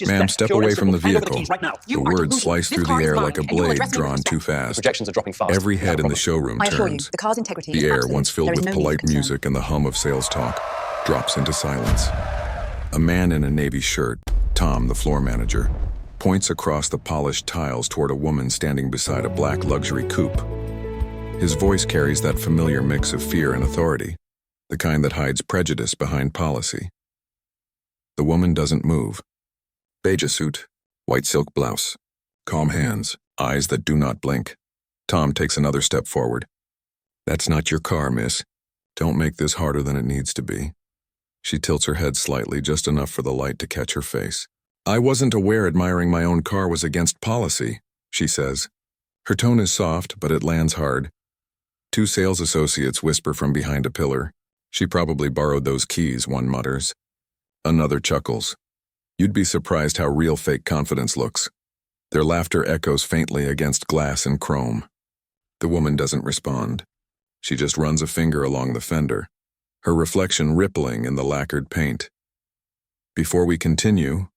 Ma'am, step away from the vehicle. The words slice through the air like a blade drawn too fast. Projections are dropping fast. Every head in the showroom I assure you, turns. the car's integrity The is air, absolute. once filled There is with no need for polite concern. music and the hum of sales talk, drops into silence. A man in a navy shirt, Tom, the floor manager, points across the polished tiles toward a woman standing beside a black luxury coupe. His voice carries that familiar mix of fear and authority, the kind that hides prejudice behind policy. The woman doesn't move. Beige suit, white silk blouse, calm hands, eyes that do not blink. Tom takes another step forward. That's not your car, miss. Don't make this harder than it needs to be. She tilts her head slightly, just enough for the light to catch her face. I wasn't aware admiring my own car was against policy, she says. Her tone is soft, but it lands hard. Two sales associates whisper from behind a pillar. She probably borrowed those keys, one mutters. Another chuckles. You'd be surprised how real fake confidence looks. Their laughter echoes faintly against glass and chrome. The woman doesn't respond. She just runs a finger along the fender, her reflection rippling in the lacquered paint. Before we continue,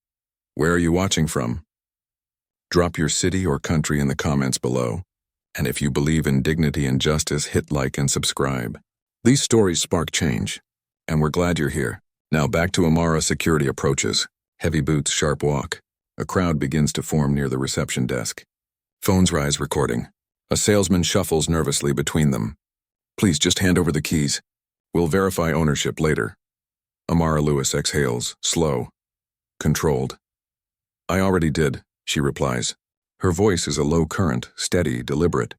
where are you watching from? Drop your city or country in the comments below. And if you believe in dignity and justice, hit like and subscribe. These stories spark change, and we're glad you're here. Now back to Amara. Security approaches. Heavy boots, sharp walk. A crowd begins to form near the reception desk. Phones rise, recording. A salesman shuffles nervously between them. Please just hand over the keys. We'll verify ownership later. Amara Lewis exhales, slow, controlled. I already did, she replies. Her voice is a low current, steady, deliberate.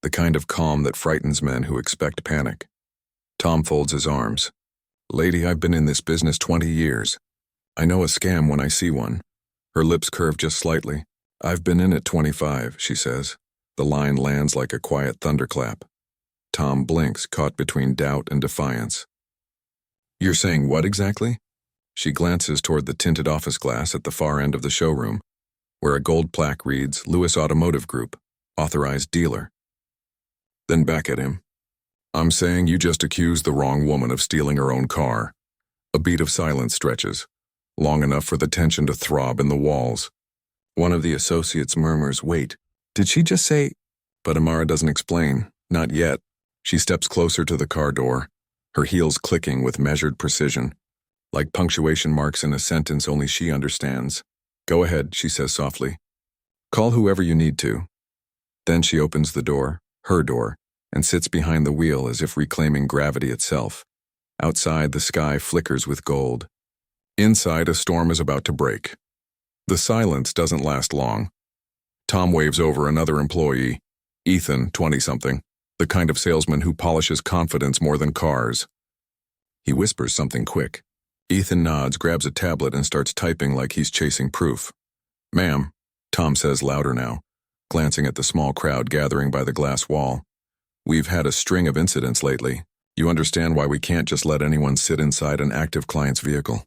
The kind of calm that frightens men who expect panic. Tom folds his arms. Lady, I've been in this business 20 years. I know a scam when I see one. Her lips curve just slightly. I've been in it 25, she says. The line lands like a quiet thunderclap. Tom blinks, caught between doubt and defiance. You're saying what exactly? She glances toward the tinted office glass at the far end of the showroom, where a gold plaque reads Lewis Automotive Group, authorized dealer. Then back at him. I'm saying you just accused the wrong woman of stealing her own car. A beat of silence stretches, long enough for the tension to throb in the walls. One of the associates murmurs, wait, did she just say? But Amara doesn't explain, not yet. She steps closer to the car door, her heels clicking with measured precision, like punctuation marks in a sentence only she understands. Go ahead, she says softly. Call whoever you need to. Then she opens the door, her door, and sits behind the wheel as if reclaiming gravity itself. Outside, the sky flickers with gold. Inside, a storm is about to break. The silence doesn't last long. Tom waves over another employee, Ethan, 20-something, the kind of salesman who polishes confidence more than cars. He whispers something quick. Ethan nods, grabs a tablet, and starts typing like he's chasing proof. Ma'am, Tom says louder now, glancing at the small crowd gathering by the glass wall. We've had a string of incidents lately. You understand why we can't just let anyone sit inside an active client's vehicle.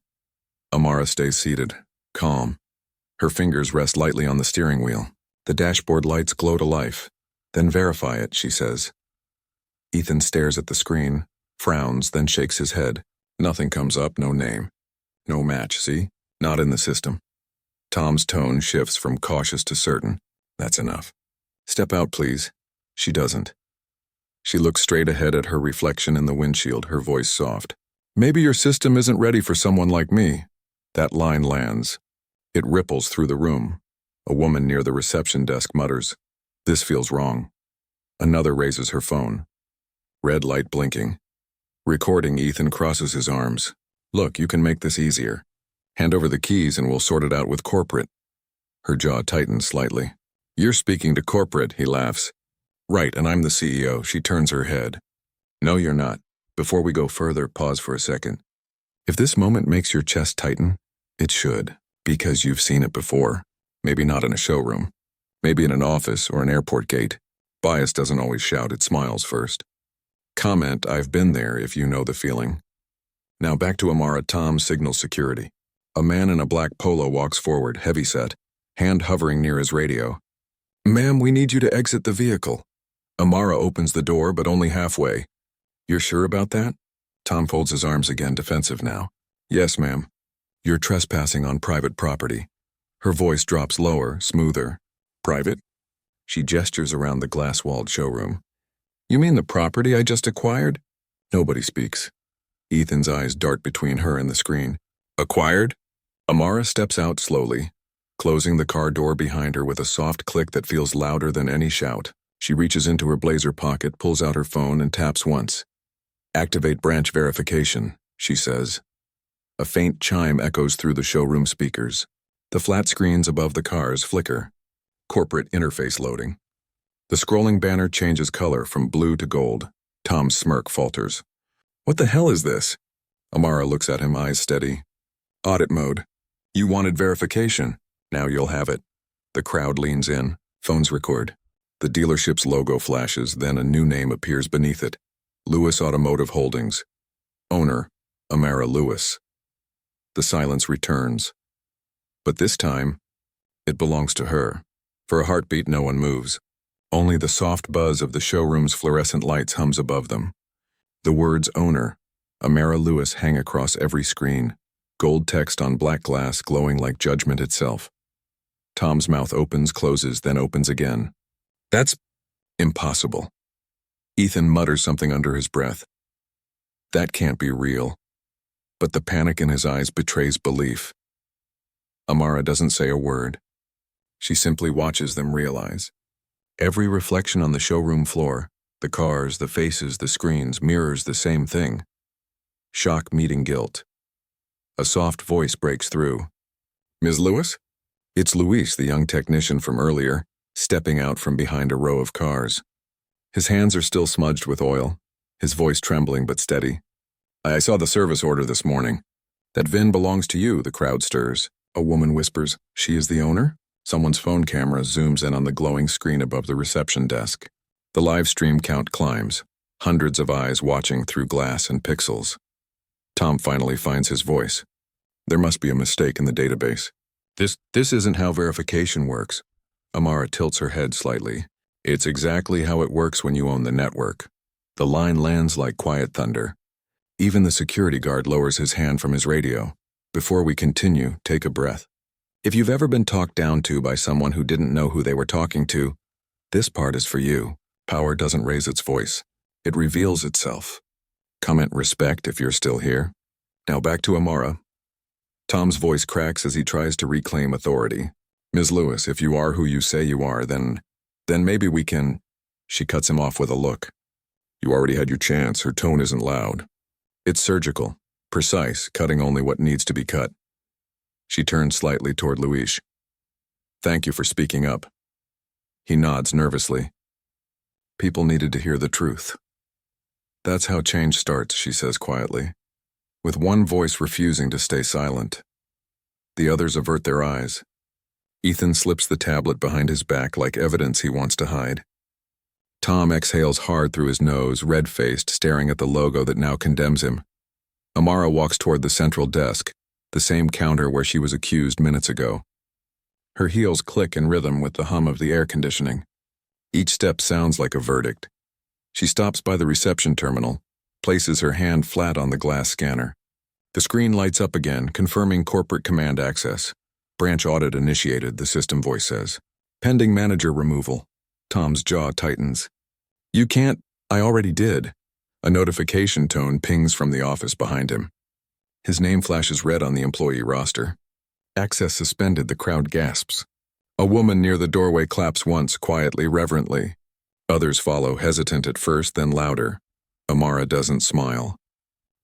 Amara stays seated, calm. Her fingers rest lightly on the steering wheel. The dashboard lights glow to life. Then verify it, she says. Ethan stares at the screen, frowns, then shakes his head. Nothing comes up, no name. No match, see? Not in the system. Tom's tone shifts from cautious to certain. That's enough. Step out, please. She doesn't. She looks straight ahead at her reflection in the windshield, her voice soft. Maybe your system isn't ready for someone like me. That line lands. It ripples through the room. A woman near the reception desk mutters, This feels wrong. Another raises her phone. Red light blinking. Recording, Ethan crosses his arms. Look, you can make this easier. Hand over the keys and we'll sort it out with corporate. Her jaw tightens slightly. You're speaking to corporate, he laughs. Right, and I'm the CEO. She turns her head. No, you're not. Before we go further, pause for a second. If this moment makes your chest tighten, it should, because you've seen it before. Maybe not in a showroom. Maybe in an office or an airport gate. Bias doesn't always shout, it smiles first. Comment, I've been there, if you know the feeling. Now back to Amara. Tom signals security. A man in a black polo walks forward, heavyset, hand hovering near his radio. Ma'am, we need you to exit the vehicle. Amara opens the door, but only halfway. You're sure about that? Tom folds his arms again, defensive now. Yes, ma'am. You're trespassing on private property. Her voice drops lower, smoother. Private? She gestures around the glass-walled showroom. You mean the property I just acquired? Nobody speaks. Ethan's eyes dart between her and the screen. Acquired? Amara steps out slowly, closing the car door behind her with a soft click that feels louder than any shout. She reaches into her blazer pocket, pulls out her phone, and taps once. Activate branch verification, she says. A faint chime echoes through the showroom speakers. The flat screens above the cars flicker. Corporate interface loading. The scrolling banner changes color from blue to gold. Tom's smirk falters. What the hell is this? Amara looks at him, eyes steady. Audit mode. You wanted verification. Now you'll have it. The crowd leans in. Phones record. The dealership's logo flashes, then a new name appears beneath it. Lewis Automotive Holdings. Owner, Amara Lewis. The silence returns. But this time, it belongs to her. For a heartbeat, no one moves. Only the soft buzz of the showroom's fluorescent lights hums above them. The words owner, Amara Lewis hang across every screen, gold text on black glass glowing like judgment itself. Tom's mouth opens, closes, then opens again. That's impossible. Ethan mutters something under his breath. That can't be real. But the panic in his eyes betrays belief. Amara doesn't say a word. She simply watches them realize. Every reflection on the showroom floor, the cars, the faces, the screens, mirrors the same thing. Shock meeting guilt. A soft voice breaks through. Ms. Lewis? It's Luis, the young technician from earlier, stepping out from behind a row of cars. His hands are still smudged with oil, his voice trembling but steady. I saw the service order this morning. That VIN belongs to you, the crowd stirs. A woman whispers, she is the owner? Someone's phone camera zooms in on the glowing screen above the reception desk. The live stream count climbs, hundreds of eyes watching through glass and pixels. Tom finally finds his voice. There must be a mistake in the database. This isn't how verification works. Amara tilts her head slightly. It's exactly how it works when you own the network. The line lands like quiet thunder. Even the security guard lowers his hand from his radio. Before we continue, take a breath. If you've ever been talked down to by someone who didn't know who they were talking to, this part is for you. Power doesn't raise its voice. It reveals itself. Comment respect if you're still here. Now back to Amara. Tom's voice cracks as he tries to reclaim authority. Ms. Lewis, if you are who you say you are, then maybe we can... She cuts him off with a look. You already had your chance. Her tone isn't loud. It's surgical, precise, cutting only what needs to be cut. She turns slightly toward Luis. Thank you for speaking up. He nods nervously. People needed to hear the truth. That's how change starts, she says quietly, with one voice refusing to stay silent. The others avert their eyes. Ethan slips the tablet behind his back like evidence he wants to hide. Tom exhales hard through his nose, red-faced, staring at the logo that now condemns him. Amara walks toward the central desk, the same counter where she was accused minutes ago. Her heels click in rhythm with the hum of the air conditioning. Each step sounds like a verdict. She stops by the reception terminal, places her hand flat on the glass scanner. The screen lights up again, confirming corporate command access. Branch audit initiated, the system voice says. Pending manager removal. Tom's jaw tightens. You can't. I already did. A notification tone pings from the office behind him. His name flashes red on the employee roster. Access suspended, the crowd gasps. A woman near the doorway claps once, quietly, reverently. Others follow, hesitant at first, then louder. Amara doesn't smile.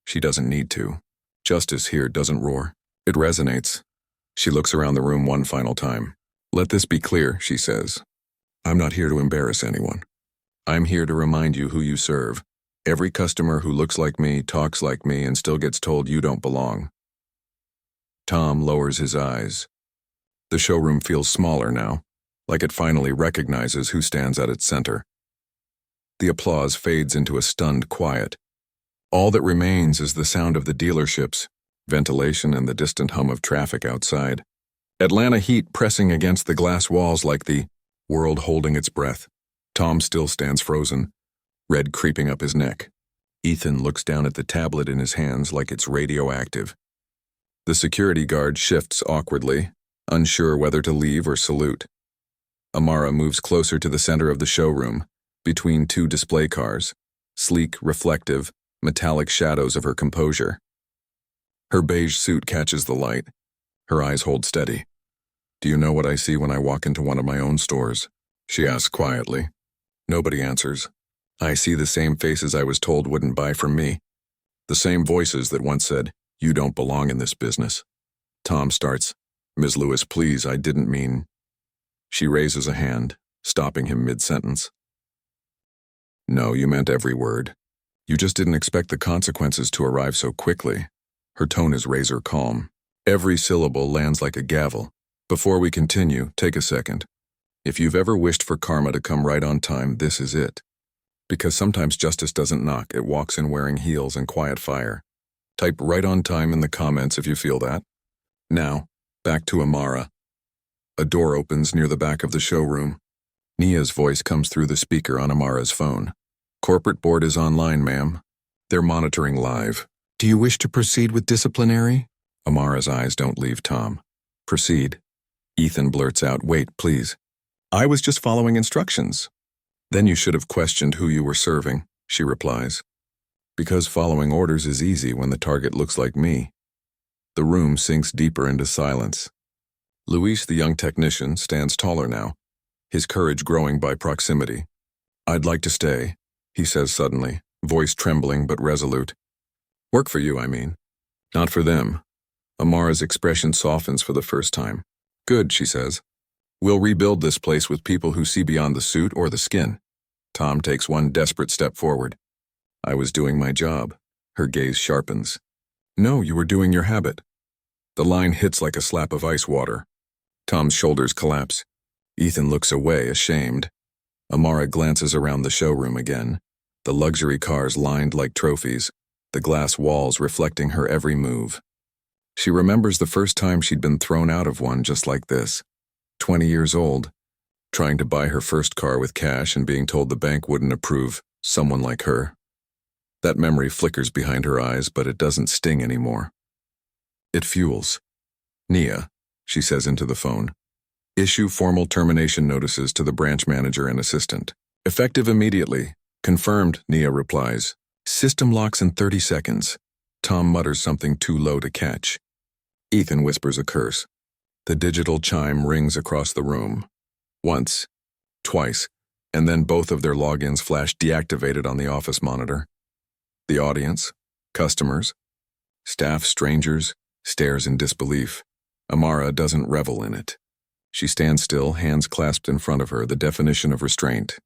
She doesn't need to. Justice here doesn't roar. It resonates. She looks around the room one final time. Let this be clear, she says. I'm not here to embarrass anyone. I'm here to remind you who you serve. Every customer who looks like me, talks like me, and still gets told you don't belong. Tom lowers his eyes. The showroom feels smaller now, like it finally recognizes who stands at its center. The applause fades into a stunned quiet. All that remains is the sound of the dealerships, ventilation, and the distant hum of traffic outside. Atlanta heat pressing against the glass walls like the world holding its breath. Tom still stands frozen, red creeping up his neck. Ethan looks down at the tablet in his hands like it's radioactive. The security guard shifts awkwardly, unsure whether to leave or salute. Amara moves closer to the center of the showroom, between two display cars, sleek, reflective, metallic shadows of her composure. Her beige suit catches the light. Her eyes hold steady. "Do you know what I see when I walk into one of my own stores?" she asks quietly. Nobody answers. I see the same faces I was told wouldn't buy from me. The same voices that once said, "You don't belong in this business." Tom starts, "Ms. Lewis, please, I didn't mean..." She raises a hand, stopping him mid-sentence. "No, you meant every word. You just didn't expect the consequences to arrive so quickly." Her tone is razor calm. Every syllable lands like a gavel. "Before we continue, take a second. If you've ever wished for karma to come right on time, this is it. Because sometimes justice doesn't knock, it walks in wearing heels and quiet fire. Type 'right on time' in the comments if you feel that. Now, back to Amara." A door opens near the back of the showroom. Nia's voice comes through the speaker on Amara's phone. "Corporate board is online, ma'am. They're monitoring live. Do you wish to proceed with disciplinary?" Amara's eyes don't leave Tom. "Proceed." Ethan blurts out, "Wait, please. I was just following instructions." "Then you should have questioned who you were serving," she replies. "Because following orders is easy when the target looks like me." The room sinks deeper into silence. Luis, the young technician, stands taller now, his courage growing by proximity. "I'd like to stay," he says suddenly, voice trembling but resolute. "Work for you, I mean. Not for them." Amara's expression softens for the first time. "Good," she says. "We'll rebuild this place with people who see beyond the suit or the skin." Tom takes one desperate step forward. "I was doing my job." Her gaze sharpens. "No, you were doing your habit." The line hits like a slap of ice water. Tom's shoulders collapse. Ethan looks away, ashamed. Amara glances around the showroom again. The luxury cars lined like trophies, the glass walls reflecting her every move. She remembers the first time she'd been thrown out of one just like this. 20 years old, trying to buy her first car with cash and being told the bank wouldn't approve someone like her. That memory flickers behind her eyes, but it doesn't sting anymore. It fuels. "Nia," she says into the phone, "issue formal termination notices to the branch manager and assistant. Effective immediately." "Confirmed," Nia replies. "System locks in 30 seconds. Tom mutters something too low to catch. Ethan whispers a curse. The digital chime rings across the room. Once, twice, and then both of their logins flash deactivated on the office monitor. The audience, customers, staff, strangers, stares in disbelief. Amara doesn't revel in it. She stands still, hands clasped in front of her, the definition of restraint.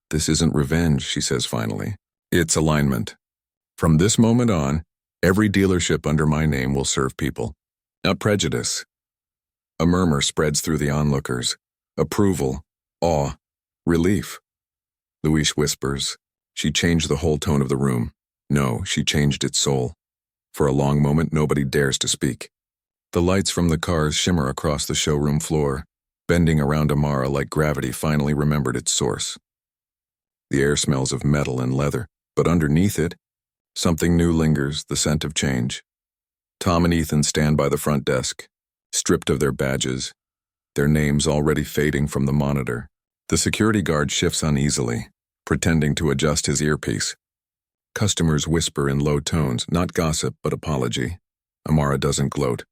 "This isn't revenge," she says finally. "It's alignment. From this moment on, every dealership under my name will serve people, not prejudice." A murmur spreads through the onlookers. Approval, awe, relief. Luis whispers. She changed the whole tone of the room. No, she changed its soul. For a long moment, nobody dares to speak. The lights from the cars shimmer across the showroom floor, bending around Amara like gravity finally remembered its source. The air smells of metal and leather, but underneath it, something new lingers, the scent of change. Tom and Ethan stand by the front desk, stripped of their badges, their names already fading from the monitor. The security guard shifts uneasily, pretending to adjust his earpiece. Customers whisper in low tones, not gossip, but apology. Amara doesn't gloat.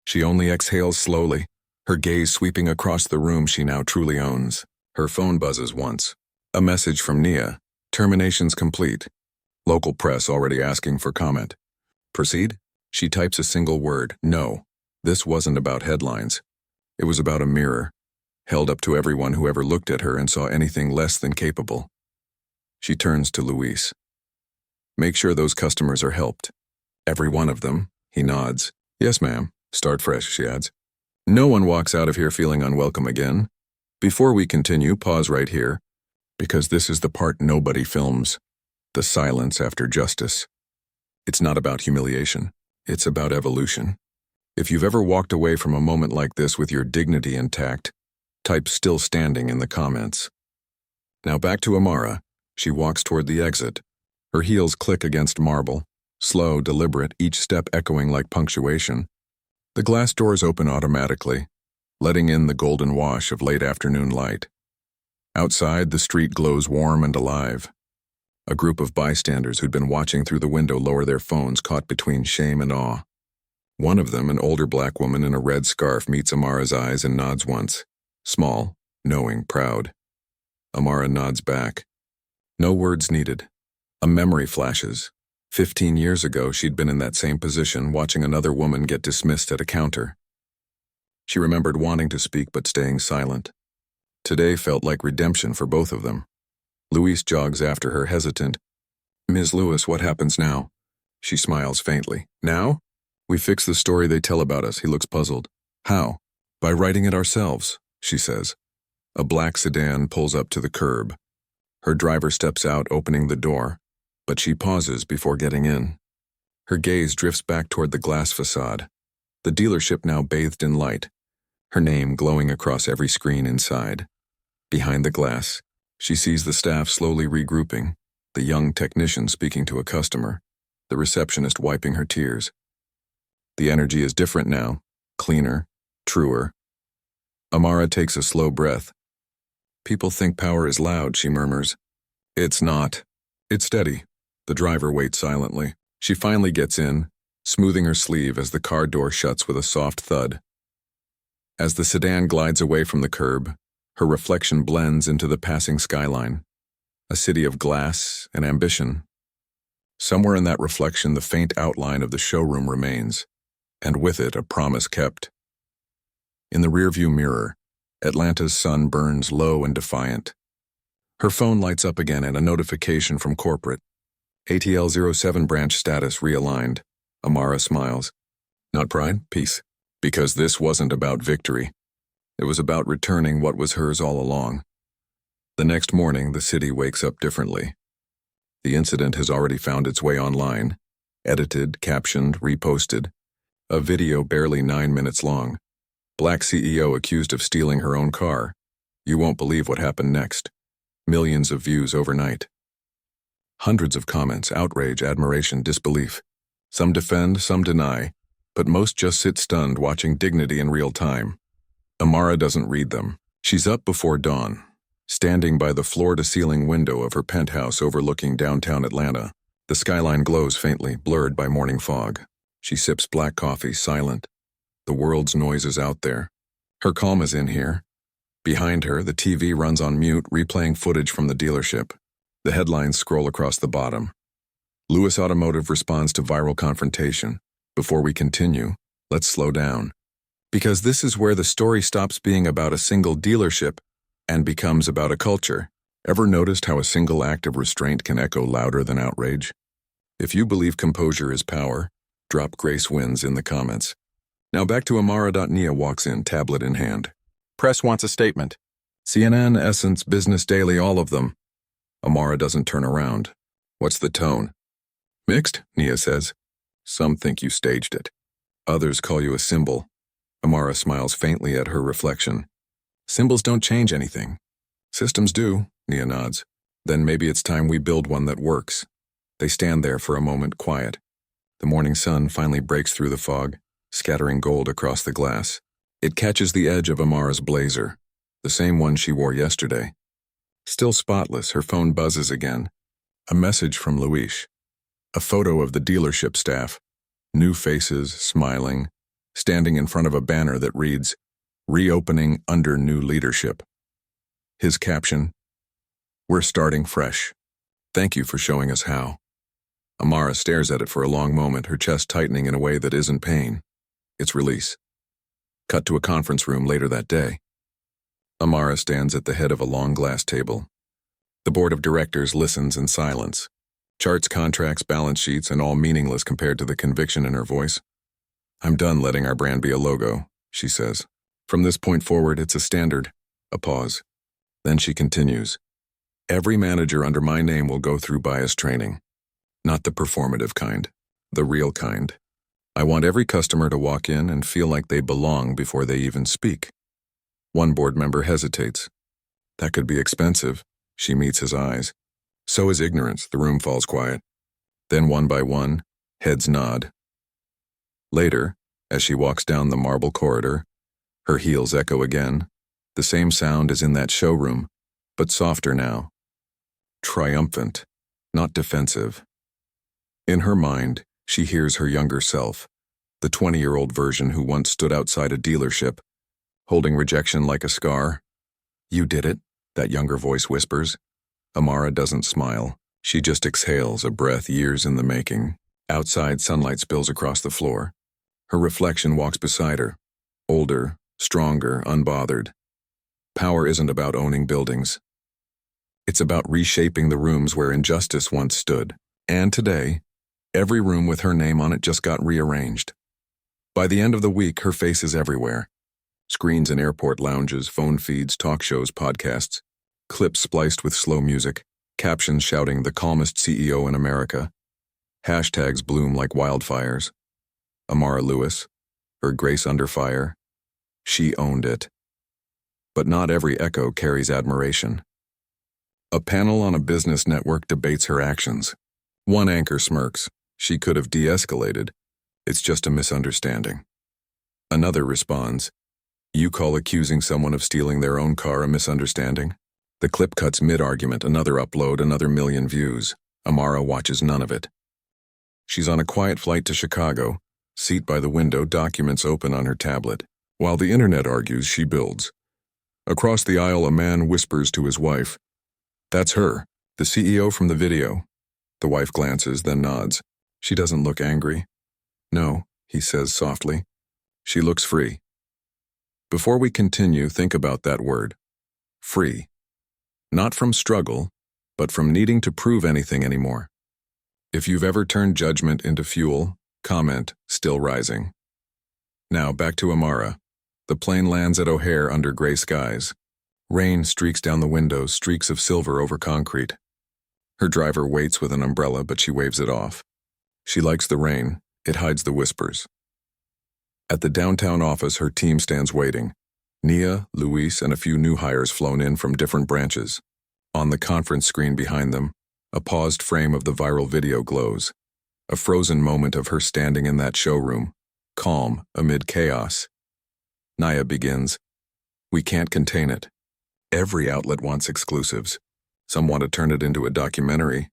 She only exhales slowly, her gaze sweeping across the room she now truly owns. Her phone buzzes once. A message from Nia. Terminations complete. Local press already asking for comment. Proceed? She types a single word. No. This wasn't about headlines. It was about a mirror, held up to everyone who ever looked at her and saw anything less than capable. She turns to Luis. Make sure those customers are helped. Every one of them. He nods. Yes, ma'am. Start fresh, she adds. No one walks out of here feeling unwelcome again. Before we continue, pause right here, because this is the part nobody films. The silence after justice. It's not about humiliation. It's about evolution. If you've ever walked away from a moment like this with your dignity intact, type "still standing" in the comments. Now back to Amara. She walks toward the exit. Her heels click against marble, slow, deliberate, each step echoing like punctuation. The glass doors open automatically. letting in the golden wash of late afternoon light. Outside, the street glows warm and alive. A group of bystanders who'd been watching through the window lower their phones, caught between shame and awe. One of them, an older black woman in a red scarf, meets Amara's eyes and nods once. Small, knowing, proud. Amara nods back. No words needed. A memory flashes. 15 years ago, she'd been in that same position, watching another woman get dismissed at a counter. She remembered wanting to speak but staying silent. Today felt like redemption for both of them. Louise jogs after her, hesitant. "Ms. Lewis, what happens now?" She smiles faintly. "Now? We fix the story they tell about us." He looks puzzled. "How?" "By writing it ourselves," she says. A black sedan pulls up to the curb. Her driver steps out, opening the door, but she pauses before getting in. Her gaze drifts back toward the glass facade. The dealership now bathed in light, her name glowing across every screen inside. Behind the glass, she sees the staff slowly regrouping, the young technician speaking to a customer, the receptionist wiping her tears. The energy is different now, cleaner, truer. Amara takes a slow breath. "People think power is loud," she murmurs. "It's not. It's steady." The driver waits silently. She finally gets in, smoothing her sleeve as the car door shuts with a soft thud. As the sedan glides away from the curb, her reflection blends into the passing skyline. A city of glass and ambition. Somewhere in that reflection, the faint outline of the showroom remains, and with it a promise kept. In the rearview mirror, Atlanta's sun burns low and defiant. Her phone lights up again and a notification from corporate. ATL 07 branch status realigned. Amara smiles. Not pride, peace. Because this wasn't about victory. It was about returning what was hers all along. The next morning, the city wakes up differently. The incident has already found its way online, edited, captioned, reposted. A video barely 9 minutes long. Black CEO accused of stealing her own car. You won't believe what happened next. Millions of views overnight. Hundreds of comments, outrage, admiration, disbelief. Some defend, some deny, but most just sit stunned, watching dignity in real time. Amara doesn't read them. She's up before dawn, standing by the floor-to-ceiling window of her penthouse overlooking downtown Atlanta. The skyline glows faintly, blurred by morning fog. She sips black coffee, silent. The world's noise is out there. Her calm is in here. Behind her, the TV runs on mute, replaying footage from the dealership. The headlines scroll across the bottom. Lewis Automotive responds to viral confrontation. Before we continue, let's slow down. Because this is where the story stops being about a single dealership and becomes about a culture. Ever noticed how a single act of restraint can echo louder than outrage? If you believe composure is power, drop Grace Wins in the comments. Now back to Amara. Nia walks in, tablet in hand. Press wants a statement. CNN, Essence, Business Daily, all of them. Amara doesn't turn around. What's the tone? Mixed, Nia says. Some think you staged it. Others call you a symbol. Amara smiles faintly at her reflection. Symbols don't change anything. Systems do, Nia nods. Then maybe it's time we build one that works. They stand there for a moment, quiet. The morning sun finally breaks through the fog, scattering gold across the glass. It catches the edge of Amara's blazer, the same one she wore yesterday. Still spotless, her phone buzzes again. A message from Luis. A photo of the dealership staff. New faces, smiling, standing in front of a banner that reads, Reopening under new leadership. His caption, We're starting fresh. Thank you for showing us how. Amara stares at it for a long moment, her chest tightening in a way that isn't pain. It's release. Cut to a conference room later that day. Amara stands at the head of a long glass table. The board of directors listens in silence. Charts, contracts, balance sheets, and all meaningless compared to the conviction in her voice. I'm done letting our brand be a logo, she says. From this point forward, it's a standard. A pause. Then she continues. Every manager under my name will go through bias training. Not the performative kind, the real kind. I want every customer to walk in and feel like they belong before they even speak. One board member hesitates. That could be expensive. She meets his eyes. So is ignorance. The room falls quiet. Then one by one, heads nod. Later, as she walks down the marble corridor, Her heels echo again. The same sound as in that showroom, but softer now. Triumphant, not defensive. In her mind, she hears her younger self, the 20-year-old version who once stood outside a dealership, holding rejection like a scar. "You did it," that younger voice whispers. Amara doesn't smile. She just exhales, a breath years in the making. Outside, sunlight spills across the floor. Her reflection walks beside her, older, stronger, unbothered. Power isn't about owning buildings. It's about reshaping the rooms where injustice once stood. And today, every room with her name on it just got rearranged. By the end of the week, her face is everywhere. Screens in airport lounges, phone feeds, talk shows, podcasts, clips spliced with slow music, captions shouting "the calmest CEO in America." Hashtags bloom like wildfires. Amara Lewis, her grace under fire. She owned it. But not every echo carries admiration. A panel on a business network debates her actions. One anchor smirks. She could have de-escalated. It's just a misunderstanding. Another responds, "You call accusing someone of stealing their own car a misunderstanding?" The clip cuts mid-argument, another upload, another million views. Amara watches none of it. She's on a quiet flight to Chicago, seat by the window, documents open on her tablet. While the internet argues, she builds. Across the aisle, a man whispers to his wife, "That's her, the CEO from the video." The wife glances, then nods. She doesn't look angry. "No," he says softly. She looks free. Before we continue, think about that word. Free. Not from struggle, but from needing to prove anything anymore. If you've ever turned judgment into fuel, comment, "Still rising." Now back to Amara. The plane lands at O'Hare under gray skies. Rain streaks down the windows, streaks of silver over concrete. Her driver waits with an umbrella, but she waves it off. She likes the rain. It hides the whispers. At the downtown office, her team stands waiting. Nia, Luis, and a few new hires flown in from different branches. On the conference screen behind them, a paused frame of the viral video glows. A frozen moment of her standing in that showroom, calm amid chaos. Nia begins, "We can't contain it. Every outlet wants exclusives. Some want to turn it into a documentary."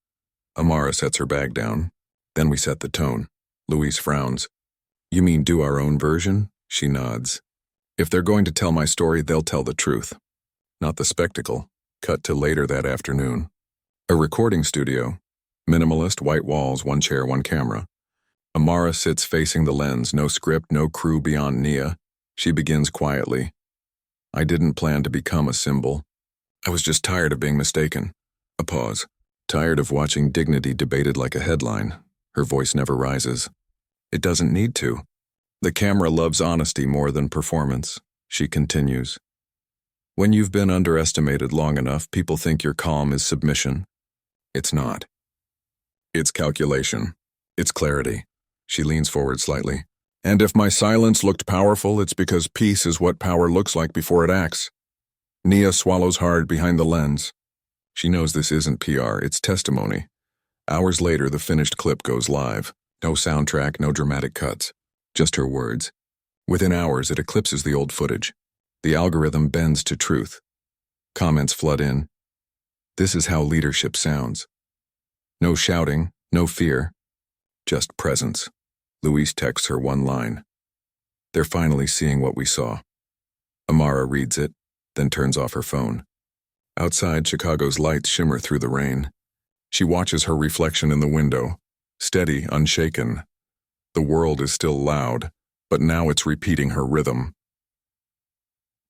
Amara sets her bag down. "Then we set the tone." Luis frowns. "You mean do our own version?" She nods. "If they're going to tell my story, they'll tell the truth. Not the spectacle." Cut to later that afternoon. A recording studio. Minimalist, white walls, one chair, one camera. Amara sits facing the lens, no script, no crew beyond Nia. She begins quietly. "I didn't plan to become a symbol. I was just tired of being mistaken." A pause. "Tired of watching dignity debated like a headline." Her voice never rises. "It doesn't need to. The camera loves honesty more than performance." She continues. "When you've been underestimated long enough, people think your calm is submission. It's not. It's calculation. It's clarity." She leans forward slightly. "And if my silence looked powerful, it's because peace is what power looks like before it acts." Nia swallows hard behind the lens. She knows this isn't PR, it's testimony. Hours later, the finished clip goes live. No soundtrack, no dramatic cuts. Just her words. Within hours, it eclipses the old footage. The algorithm bends to truth. Comments flood in. "This is how leadership sounds." No shouting, no fear. Just presence. Luis texts her one line. "They're finally seeing what we saw." Amara reads it, then turns off her phone. Outside, Chicago's lights shimmer through the rain. She watches her reflection in the window, steady, unshaken. The world is still loud, but now it's repeating her rhythm.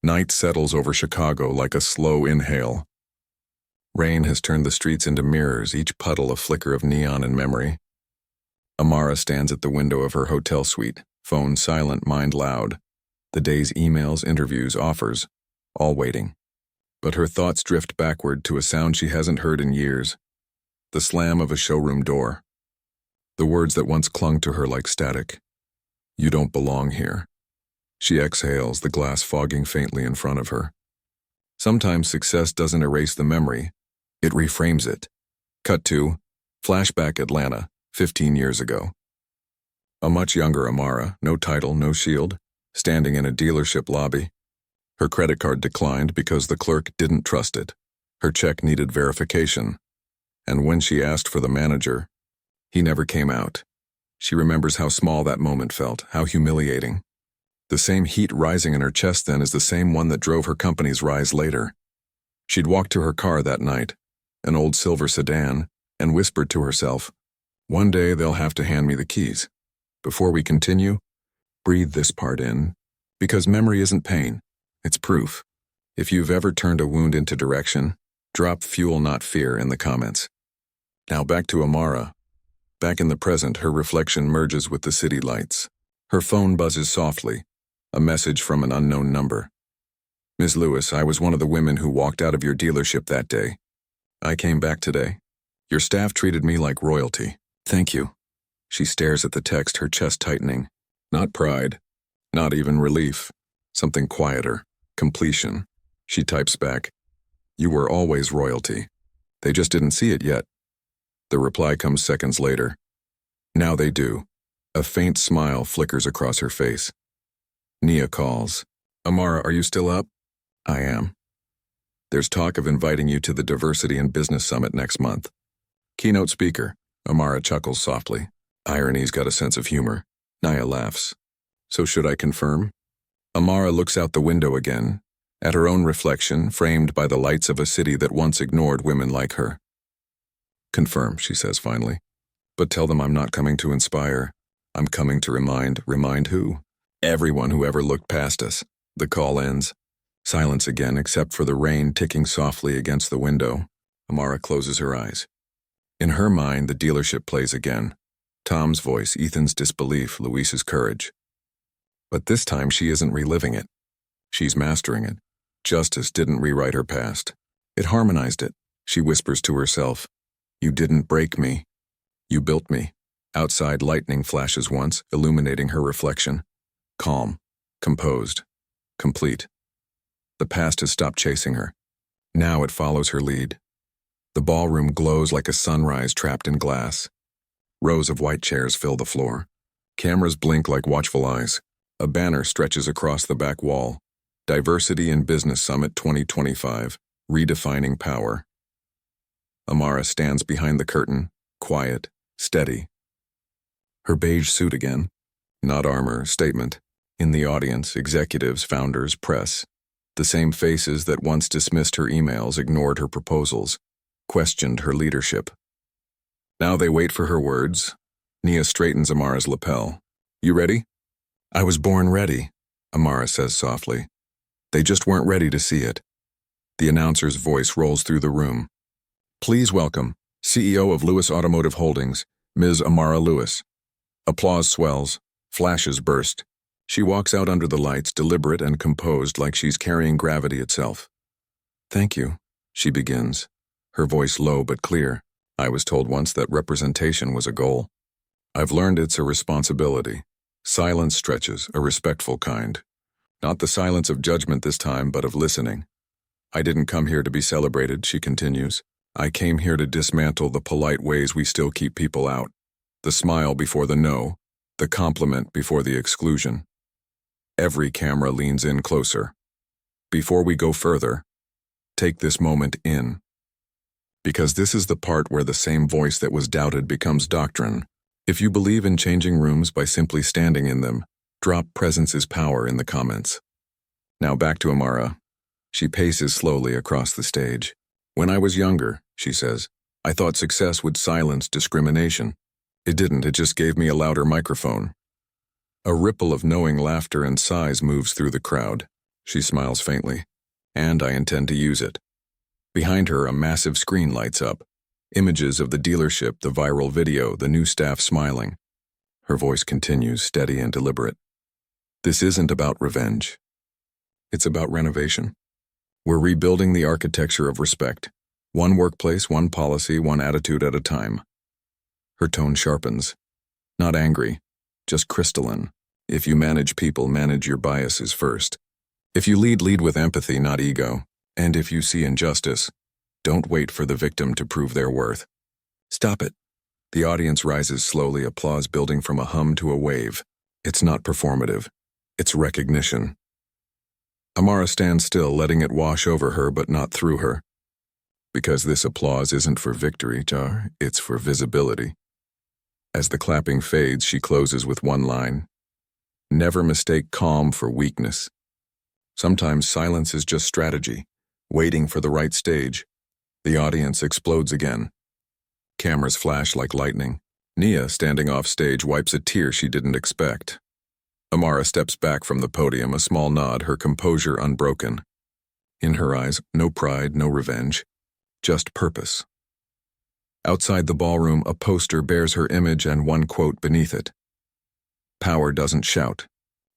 Night settles over Chicago like a slow inhale. Rain has turned the streets into mirrors, each puddle a flicker of neon and memory. Amara stands at the window of her hotel suite, phone silent, mind loud. The day's emails, interviews, offers, all waiting. But her thoughts drift backward to a sound she hasn't heard in years. The slam of a showroom door. The words that once clung to her like static. "You don't belong here." She exhales, the glass fogging faintly in front of her. Sometimes success doesn't erase the memory, it reframes it. Cut to, flashback Atlanta, 15 years ago. A much younger Amara, no title, no shield, standing in a dealership lobby. Her credit card declined because the clerk didn't trust it. Her check needed verification. And when she asked for the manager, he never came out. She remembers how small that moment felt, how humiliating. The same heat rising in her chest then is the same one that drove her company's rise later. She'd walked to her car that night, an old silver sedan, and whispered to herself, "One day they'll have to hand me the keys." Before we continue, breathe this part in, because memory isn't pain, it's proof. If you've ever turned a wound into direction, drop fuel not fear in the comments. Now back to Amara. Back in the present, her reflection merges with the city lights. Her phone buzzes softly, a message from an unknown number. "Ms. Lewis, I was one of the women who walked out of your dealership that day. I came back today. Your staff treated me like royalty. Thank you." She stares at the text, her chest tightening. Not pride, not even relief. Something quieter, completion. She types back, "You were always royalty. They just didn't see it yet." The reply comes seconds later. "Now they do." A faint smile flickers across her face. Nia calls. "Amara, are you still up?" "I am." "There's talk of inviting you to the Diversity and Business Summit next month. Keynote speaker." Amara chuckles softly. Irony's got a sense of humor. Nia laughs. "So should I confirm?" Amara looks out the window again, at her own reflection framed by the lights of a city that once ignored women like her. "Confirm," she says finally. "But tell them I'm not coming to inspire. I'm coming to remind." Remind who? Everyone who ever looked past us. The call ends. Silence again, except for the rain ticking softly against the window. Amara closes her eyes. In her mind, the dealership plays again. Tom's voice, Ethan's disbelief, Luis's courage. But this time she isn't reliving it. She's mastering it. Justice didn't rewrite her past. It harmonized it. She whispers to herself, "You didn't break me. You built me." Outside, lightning flashes once, illuminating her reflection. Calm, composed, complete. The past has stopped chasing her. Now it follows her lead. The ballroom glows like a sunrise trapped in glass. Rows of white chairs fill the floor. Cameras blink like watchful eyes. A banner stretches across the back wall. Diversity and Business Summit 2025, Redefining Power. Amara stands behind the curtain, quiet, steady. Her beige suit again. Not armor, statement. In the audience, executives, founders, press. The same faces that once dismissed her emails, ignored her proposals, questioned her leadership. Now they wait for her words. Nia straightens Amara's lapel. "You ready?" "I was born ready," Amara says softly. "They just weren't ready to see it." The announcer's voice rolls through the room. "Please welcome CEO of Lewis Automotive Holdings, Ms. Amara Lewis." Applause swells. Flashes burst. She walks out under the lights, deliberate and composed, like she's carrying gravity itself. "Thank you," she begins, her voice low but clear. "I was told once that representation was a goal. I've learned it's a responsibility. Silence stretches, a respectful kind. Not the silence of judgment this time, but of listening. I didn't come here to be celebrated," she continues. "I came here to dismantle the polite ways we still keep people out. The smile before the no, the compliment before the exclusion." Every camera leans in closer. Before we go further, take this moment in. Because this is the part where the same voice that was doubted becomes doctrine. If you believe in changing rooms by simply standing in them, drop "presence is power" in the comments. Now back to Amara. She paces slowly across the stage. "When I was younger," she says, "I thought success would silence discrimination. It didn't, it just gave me a louder microphone." A ripple of knowing laughter and sighs moves through the crowd. She smiles faintly. "And I intend to use it." Behind her, a massive screen lights up. Images of the dealership, the viral video, the new staff smiling. Her voice continues, steady and deliberate. "This isn't about revenge. It's about renovation. We're rebuilding the architecture of respect. One workplace, one policy, one attitude at a time." Her tone sharpens. Not angry, just crystalline. If you manage people, manage your biases first. If you lead, lead with empathy, not ego. And if you see injustice, don't wait for the victim to prove their worth. Stop it. The audience rises slowly, applause building from a hum to a wave. It's not performative. It's recognition. Amara stands still, letting it wash over her but not through her. Because this applause isn't for victory, Jar, it's for visibility. As the clapping fades, she closes with one line. Never mistake calm for weakness. Sometimes silence is just strategy, waiting for the right stage. The audience explodes again. Cameras flash like lightning. Nia, standing off stage, wipes a tear she didn't expect. Amara steps back from the podium, a small nod, her composure unbroken. In her eyes, no pride, no revenge, just purpose. Outside the ballroom, a poster bears her image and one quote beneath it. Power doesn't shout.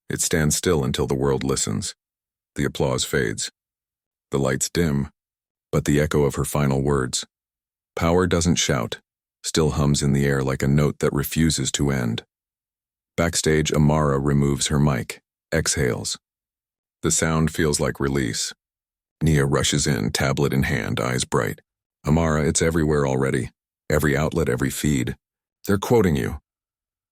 It stands still until the world listens. The applause fades. The lights dim, but the echo of her final words, power doesn't shout, still hums in the air like a note that refuses to end. Backstage, Amara removes her mic, exhales. The sound feels like release. Nia rushes in, tablet in hand, eyes bright. Amara, it's everywhere already. Every outlet, every feed. They're quoting you.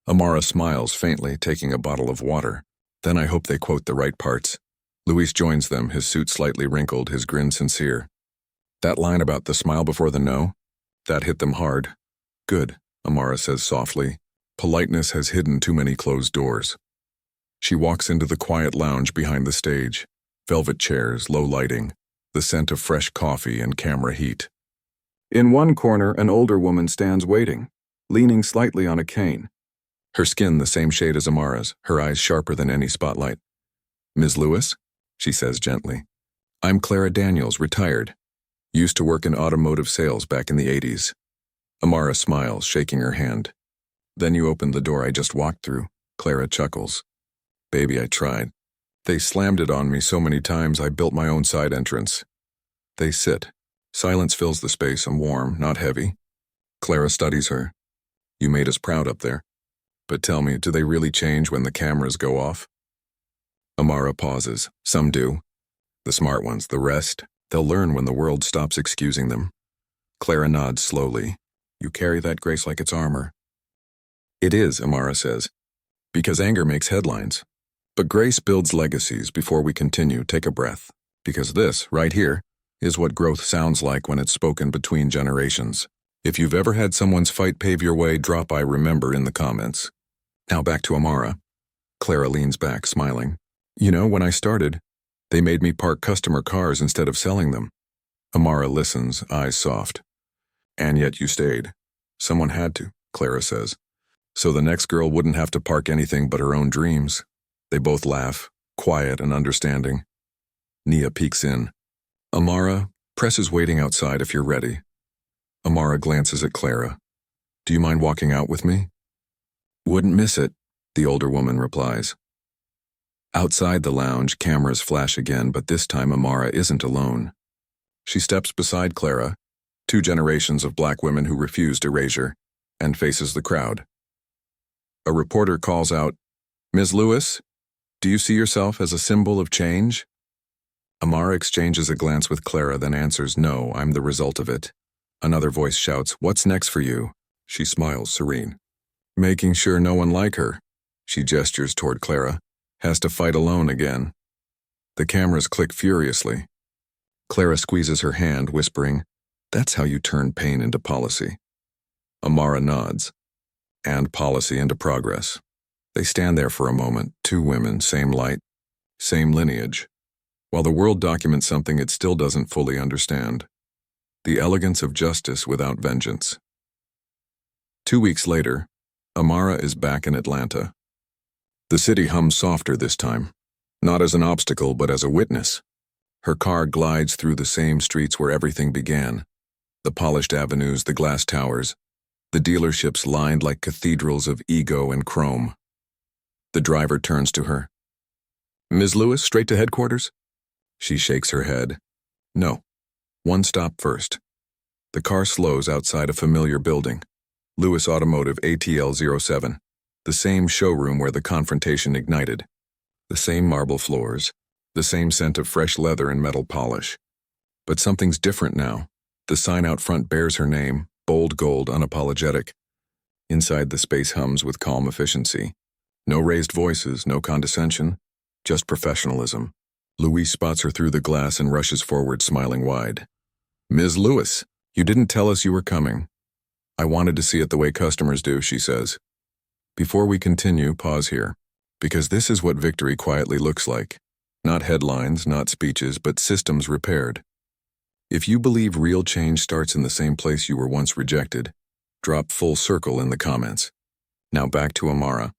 Amara smiles faintly, taking a bottle of water. Then I hope they quote the right parts. Luis joins them, his suit slightly wrinkled, his grin sincere. That line about the smile before the no? That hit them hard. Good, Amara says softly. Politeness has hidden too many closed doors. She walks into the quiet lounge behind the stage. Velvet chairs, low lighting, the scent of fresh coffee and camera heat. In one corner, an older woman stands waiting, leaning slightly on a cane. Her skin the same shade as Amara's, her eyes sharper than any spotlight. Ms. Lewis? She says gently. I'm Clara Daniels, retired. Used to work in automotive sales back in the 80s. Amara smiles, shaking her hand. Then you opened the door I just walked through. Clara chuckles. Baby, I tried. They slammed it on me so many times I built my own side entrance. They sit. Silence fills the space and warm, not heavy. Clara studies her. You made us proud up there. But tell me, do they really change when the cameras go off? Amara pauses. Some do. The smart ones, the rest, they'll learn when the world stops excusing them. Clara nods slowly. You carry that grace like it's armor. It is, Amara says, because anger makes headlines. But grace builds legacies. Before we continue, take a breath. Because this, right here, is what growth sounds like when it's spoken between generations. If you've ever had someone's fight pave your way, drop I remember in the comments. Now back to Amara. Clara leans back, smiling. You know, when I started, they made me park customer cars instead of selling them. Amara listens, eyes soft. And yet you stayed. Someone had to, Clara says. So the next girl wouldn't have to park anything but her own dreams. They both laugh, quiet and understanding. Nia peeks in. Amara, press is waiting outside if you're ready. Amara glances at Clara. Do you mind walking out with me? Wouldn't miss it, the older woman replies. Outside the lounge, cameras flash again, but this time Amara isn't alone. She steps beside Clara, 2 generations of black women who refused erasure, and faces the crowd. A reporter calls out, Ms. Lewis, do you see yourself as a symbol of change? Amara exchanges a glance with Clara, then answers, no, I'm the result of it. Another voice shouts, what's next for you? She smiles, serene. Making sure no one like her, she gestures toward Clara, has to fight alone again. The cameras click furiously. Clara squeezes her hand, whispering, that's how you turn pain into policy. Amara nods. And policy into progress. They stand there for a moment, 2 women, same light, same lineage. While the world documents something it still doesn't fully understand. The elegance of justice without vengeance. 2 weeks later, Amara is back in Atlanta. The city hums softer this time, not as an obstacle but as a witness. Her car glides through the same streets where everything began. The polished avenues, the glass towers, the dealerships lined like cathedrals of ego and chrome. The driver turns to her. Ms. Lewis, straight to headquarters? She shakes her head. No. 1 stop first. The car slows outside a familiar building. Lewis Automotive ATL 07. The same showroom where the confrontation ignited. The same marble floors. The same scent of fresh leather and metal polish. But something's different now. The sign out front bears her name, bold gold, unapologetic. Inside the space hums with calm efficiency. No raised voices, no condescension, just professionalism. Louise spots her through the glass and rushes forward, smiling wide. "Ms. Lewis, you didn't tell us you were coming." "I wanted to see it the way customers do," she says. "Before we continue, pause here. Because this is what victory quietly looks like. Not headlines, not speeches, but systems repaired. If you believe real change starts in the same place you were once rejected, drop full circle in the comments." Now back to Amara.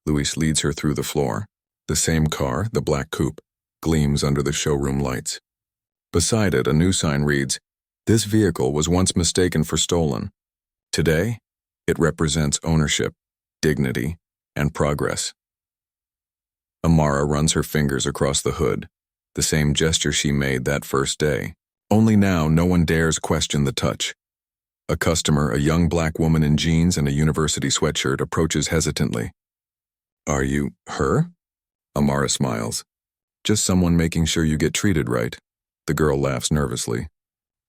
Luis leads her through the floor. The same car, the black coupe, gleams under the showroom lights. Beside it, a new sign reads, "This vehicle was once mistaken for stolen. Today, it represents ownership, dignity, and progress." Amara runs her fingers across the hood, the same gesture she made that first day. Only now, no one dares question the touch. A customer, a young black woman in jeans and a university sweatshirt, approaches hesitantly. "Are you her?" Amara smiles. "Just someone making sure you get treated right." The girl laughs nervously.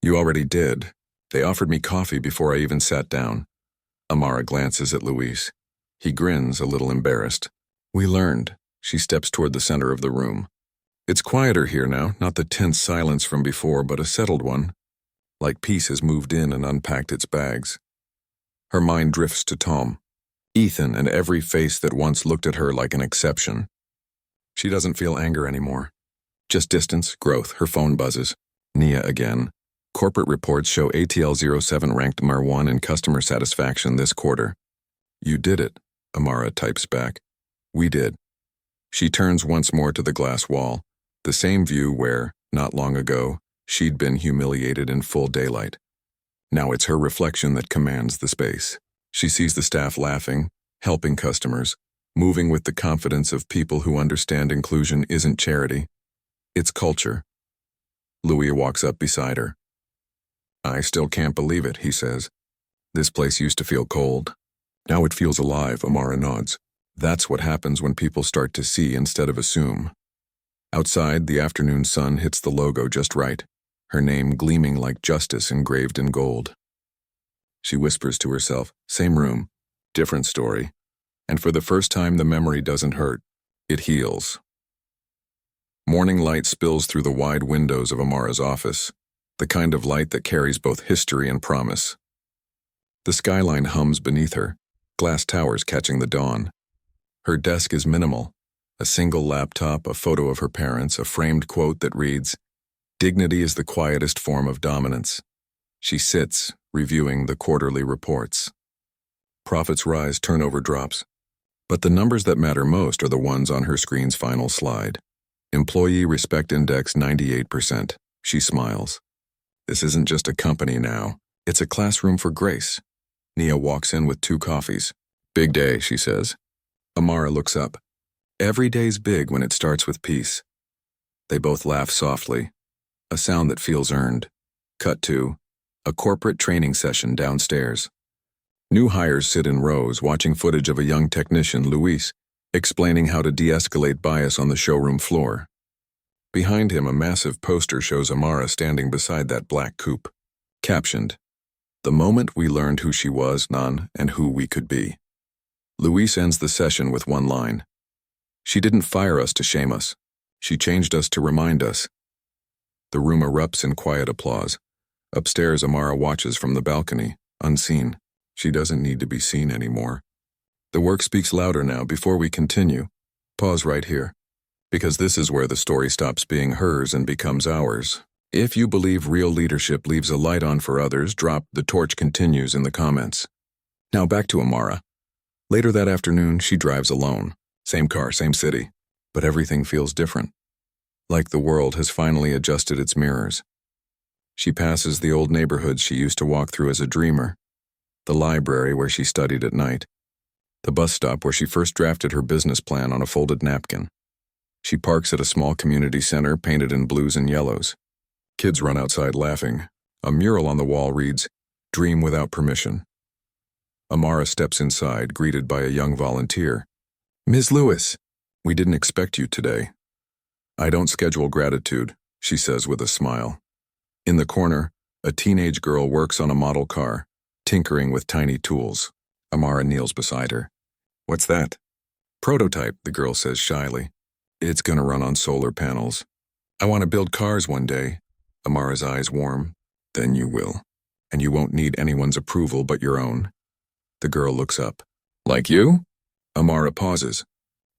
"You already did. They offered me coffee before I even sat down." Amara glances at Luis. He grins, a little embarrassed. "We learned." She steps toward the center of the room. It's quieter here now, not the tense silence from before, but a settled one, like peace has moved in and unpacked its bags. Her mind drifts to Tom, Ethan, and every face that once looked at her like an exception. She doesn't feel anger anymore. Just distance, growth. Her phone buzzes. Nia again. Corporate reports show ATL07 ranked #1 in customer satisfaction this quarter. "You did it," Amara types back. "We did." She turns once more to the glass wall, the same view where, not long ago, she'd been humiliated in full daylight. Now it's her reflection that commands the space. She sees the staff laughing, helping customers, moving with the confidence of people who understand inclusion isn't charity, it's culture. Louis walks up beside her. "I still can't believe it," he says. "This place used to feel cold. Now it feels alive," Amara nods. "That's what happens when people start to see instead of assume." Outside, the afternoon sun hits the logo just right, her name gleaming like justice engraved in gold. She whispers to herself, "Same room, different story." And for the first time, the memory doesn't hurt. It heals. Morning light spills through the wide windows of Amara's office, the kind of light that carries both history and promise. The skyline hums beneath her, glass towers catching the dawn. Her desk is minimal, a single laptop, a photo of her parents, a framed quote that reads, "Dignity is the quietest form of dominance." She sits, reviewing the quarterly reports. Profits rise, turnover drops. But the numbers that matter most are the ones on her screen's final slide. Employee Respect Index 98%. She smiles. This isn't just a company now. It's a classroom for grace. Nia walks in with 2 coffees. "Big day," she says. Amara looks up. Every day's big when it starts with peace. They both laugh softly, a sound that feels earned. Cut to a corporate training session downstairs. New hires sit in rows watching footage of a young technician, Luis, explaining how to de-escalate bias on the showroom floor. Behind him, a massive poster shows Amara standing beside that black coupe. Captioned, "The moment we learned who she was, none, and who we could be." Luis ends the session with one line. "She didn't fire us to shame us. She changed us to remind us." The room erupts in quiet applause. Upstairs, Amara watches from the balcony, unseen. She doesn't need to be seen anymore. The work speaks louder now. Before we continue, pause right here, because this is where the story stops being hers and becomes ours. If you believe real leadership leaves a light on for others, drop "The torch continues" in the comments. Now back to Amara. Later that afternoon, she drives alone. Same car, same city, but everything feels different. Like the world has finally adjusted its mirrors. She passes the old neighborhoods she used to walk through as a dreamer, the library where she studied at night, the bus stop where she first drafted her business plan on a folded napkin. She parks at a small community center painted in blues and yellows. Kids run outside laughing. A mural on the wall reads, "Dream without permission." Amara steps inside, greeted by a young volunteer. "Ms. Lewis, we didn't expect you today." "I don't schedule gratitude," she says with a smile. In the corner, a teenage girl works on a model car, tinkering with tiny tools. Amara kneels beside her. "What's that?" "Prototype," the girl says shyly. "It's gonna run on solar panels." I want to build cars one day. Amara's eyes warm. Then you will. And you won't need anyone's approval but your own. The girl looks up. Like you? Amara pauses.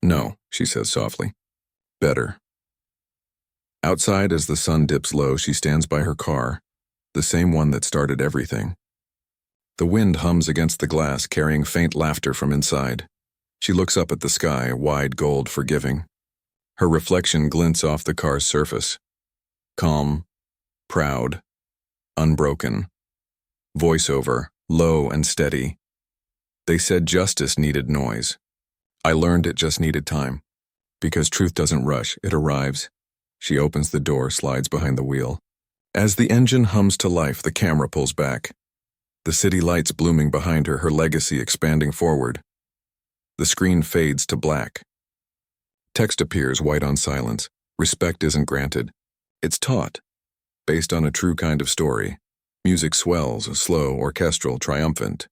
No, she says softly. Better. Outside, as the sun dips low, she stands by her car, the same one that started everything. The wind hums against the glass, carrying faint laughter from inside. She looks up at the sky, wide gold forgiving. Her reflection glints off the car's surface. Calm, proud, unbroken. Voiceover, low and steady. They said justice needed noise. I learned it just needed time. Because truth doesn't rush, it arrives. She opens the door, slides behind the wheel. As the engine hums to life, the camera pulls back. The city lights blooming behind her, her legacy expanding forward. The screen fades to black. Text appears, white on silence. Respect isn't granted. It's taught. Based on a true kind of story. Music swells, slow, orchestral, triumphant.